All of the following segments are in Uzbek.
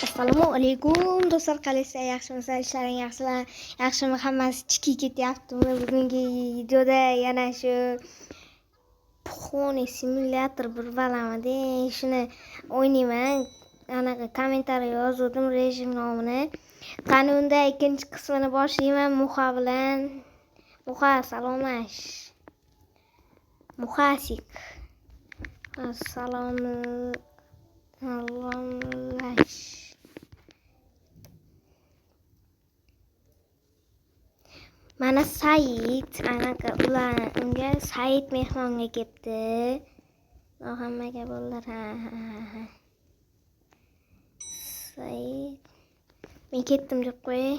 Assalomu alaykum do'stlar, qalaysiz? Yaxshimisizlar? Ishlaring yaxshimi? Hammasi chiki ketyaptimi? Bugungi videoda yana shu Pxone simulyator bir balamada shuni o'ynayman. Anaqa kommentariy yozdim rejim nomini. Qani unda ikkinchi qismini boshlayman Muxa bilan. Muxa salomash. Muxasik. Salomlash. Mana Said anaqa unga Said mehmonga kelibdi. Hammaga bo'ldilar. Ha. Said. Men ketdim deb qo'yay.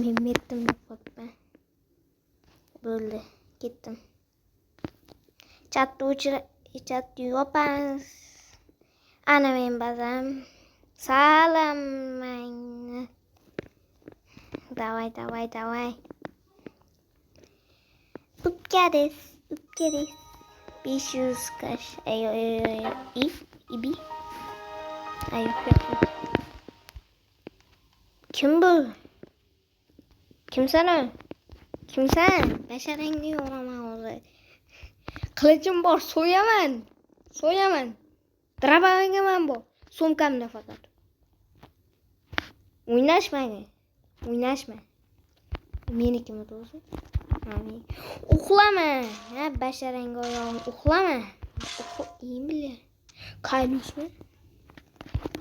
Men metdim deb qo'yibman. Bo'ldi, ketdim. Chatni yopamiz. Ana men bazam. Salamangni. Давай. Upkades. 500 kash. Ayo. İbi. Ayo. Kim bu? Kimsan o? Kimsan? Basharangni yo'raman hozir. Qilicim bor, so'yaman. Drabavigaman bu. Sumkamda faqat. O'ynashma. Menikimi o'zi? Uxlama. Ha, basharang oyog'im, uxlama. Iymi? Qaylusmi?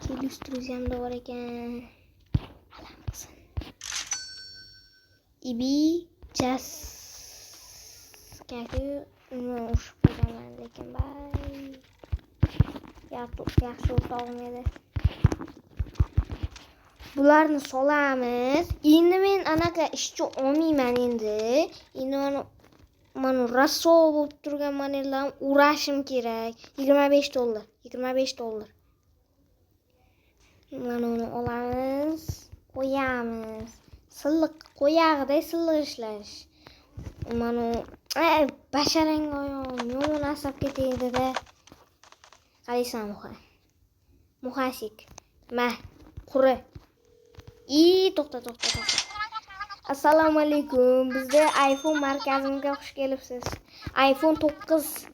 Kelus druziyamda bor ekan. Alamqsin. İbi jas. Kaki ushib qo'yaman lekin bay. Yaxshi o'rtog'im edi. Bularni solamiz. Endi men anaqa ishchi olmayman endi. Endi mana rassol bo'lib turgan modellarni urashim kerak. $25. Mana uni olamiz, qo'yamiz. Silliq qo'yag'iday silliq ishlash. Mana basharang oyog'im yomon asabga tegdi-da. Qalaysan Muxasik. Quri. To'xta. Assalomu alaykum. Bizda iPhone markazimizga xush kelibsiz. iPhone 9.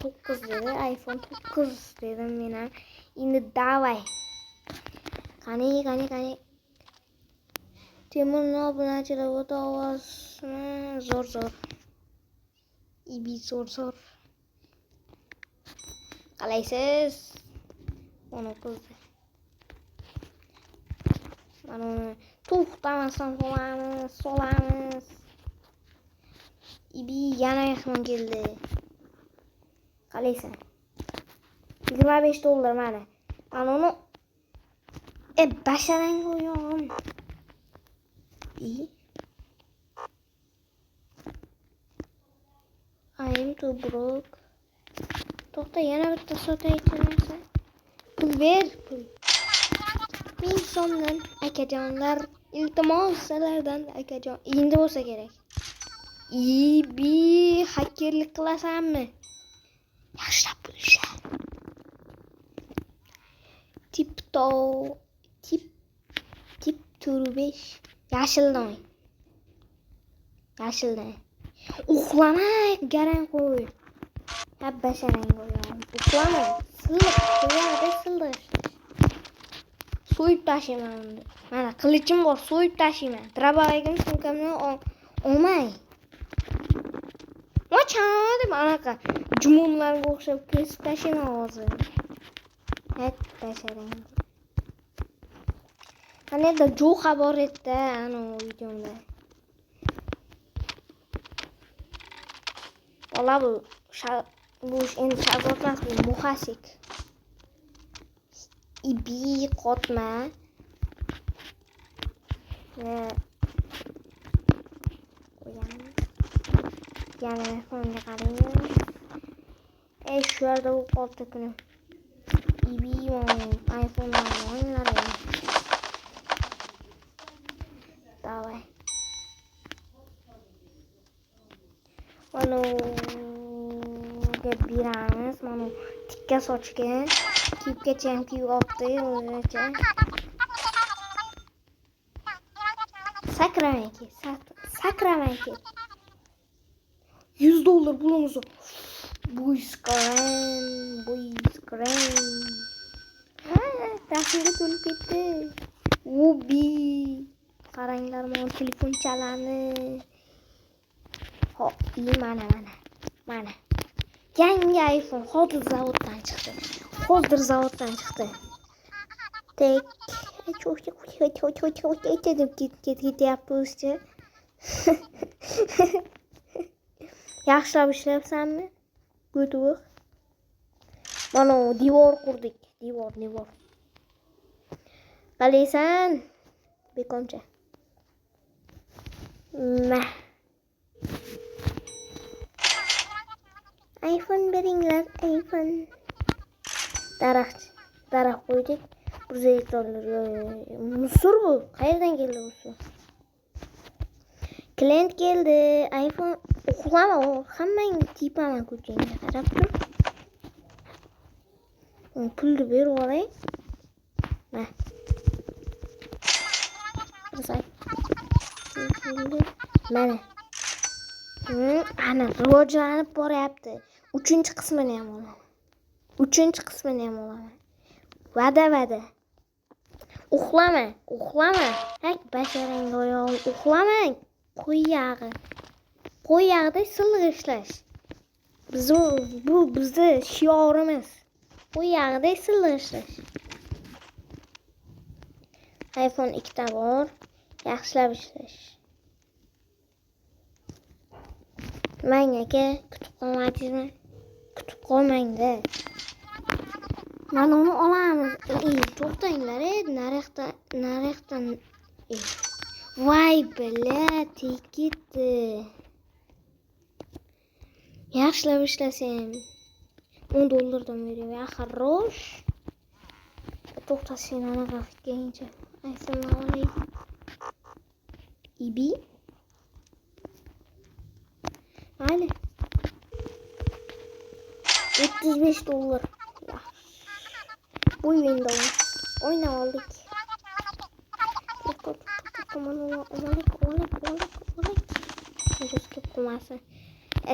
9 dedi. iPhone 9 dedim men ham. Endi davay. Qani. Temurni obunachilar o'ta ovozmi? Zo'r. İbi zo'r. Qalaysiz? 19. Mana uni to'xtamasdan solamiz. İbi yana mehmon keldi. Qalaysan? $25 mana. Mana uni basharang oyog'im. I'm too broke. To'xta, yana bitta sotaychi. Pul ber. Ming so'mdan akajonlar, iltimos sizlardan akajon. Endi bo'lsa kerak. İbi hakkerlik qilasanmi? Yaxshilab pul ishla. Tip 5. Yashildan. Uxlama, garang qo'y. Basharang qo'yam. Uxlama. Silliq. So'yib tashlayman uni. Mana qilichim bor, so'yib tashlayman. Drabagim sumkamni olmay. Deb anaqa jumunlarga o'xshab kesib tashlayman hozir. Basharang. Qanday jo'xa bor edi ana videomda. Ola bu endi shagird emas, bu Muxasik. İbi qotma. Qo'yamiz. Yana fonga qaraymiz. Shu yerda u qoldi kuni. İbi iPhone o'yinlar. Davay. Mana beramiz. Mana tikka sochgan. Kiyibgacha ham kiyib olibdi o'zicha. Sakramay ket. $100 pulimiz. Boys grand. Rasmga to'lib ketdi. Ubi. Qaranglar, mana telefon chalani. Hop, mana. Yangi iPhone hozir zavoddan chiqdi. Tek. Deb ketyapti o'zicha. Yaxshilab ishlayapsanmi? Go'tuq. Mana devor qurdik. Devor. Qalaysan? Bekoncha. iPhone beringlar, iPhone. Daraxt qo'ydik. $150. Musur bu. Qayerdan keldi bu? Klient keldi. iPhone uxlama, hammangni tipaman ko'changga qarab tur. Pulni berib olay. Mana. Ana rivojlanib boryapti. 3-qismini ham olaman. Va'da. Uxlama. Hak basharang oyog'im uxlama. Qo'y yog'ida silliq ishlash. Bu bizni shiorimiz. Qo'y yog'ida silliq ishlash. iPhone 2 ta bor. Yaxshilab ishlash. Mang aka, kutib qolmadingizmi? Kutib qolmang-da. Mana uni olamiz. To'xtanglar, naryoqdan. Voy, bilat, ketdi. Yaxshilab ishlasam $10 dan beraman. Ya xarosh. To'xtasang anaqa qilgancha. Assalomu alaykum. Ibi. Mayli. $35. Bu Windows. Oyna oldik. Ko'rib qolmasin.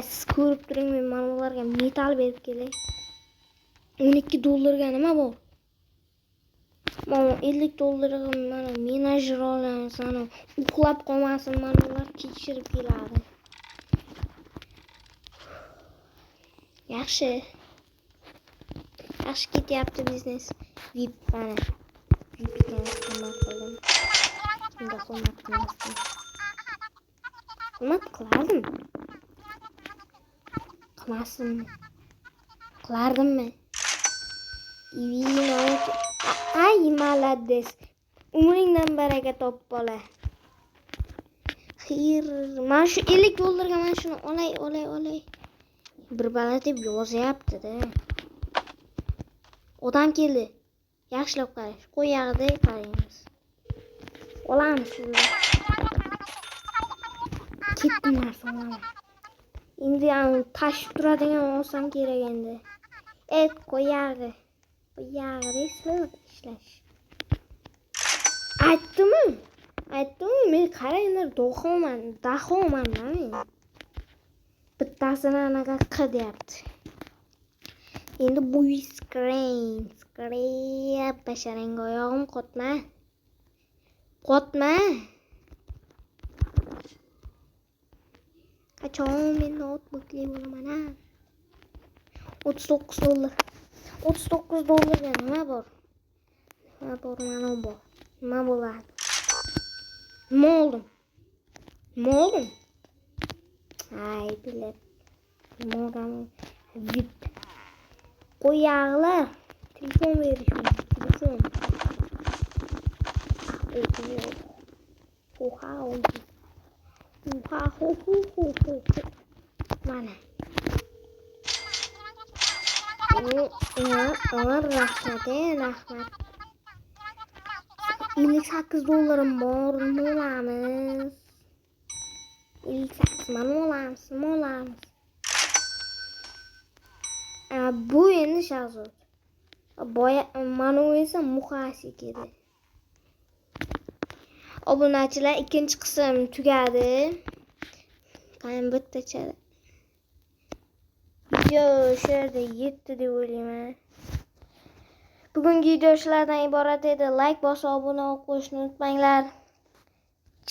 Siz ko'rib turing, men mana ularga metal berib kelay. $12 ga nima bu? Mana $50 ga mana menajer olamiz. Mana uxlab qolmasin, mana ular tekshirib keladi. Yaxshi ketyapti biznes. VIP mana. VIPga xizmat qildim. Shunda xizmat qilmasdim. Xizmat qilardim. Qilmasdim. Qilardimmi? Ay, malades. Umringdan baraka top bola. Xir, mana shu $50 ga mana shuni olay. Bir bala deb yozyapti-da. Odam keldi. Yaxshilab qarash. Qo'y yog'ida qaraymiz. Olamiz shuni. Ketdim narsa. Endi tashib turadigan olsam kerak endi. Qo'y yog'i. Qo'y yog'ida ishlash. Aytdim, men qaranglar, dahoman men. Bittasini anaqa qilyapti. Endi bu screen basharang oyog'im qotma. Qachon men notebookli bo'laman-a? $39. $39 ga nima bor? Mana bor. Nima bo'ladi? Nima oldim? Ay, bilet. Moram VIP. Qo'y yog'lar. Telefon berishim. Telefon. Mana. Rahmat. $58 bor, nima olamiz? 58 mana olamiz. Bu endi Shahzod. Mana u esa Muhasik edi. Obunachilar, ikkinchi qism tugadi. Qani bittacha. Video shu yerda yetdi deb o'ylayman. Bugungi video shulardan iborat edi. Like bosib, obuna bo'lib qo'yishni unutmanglar.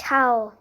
Ciao.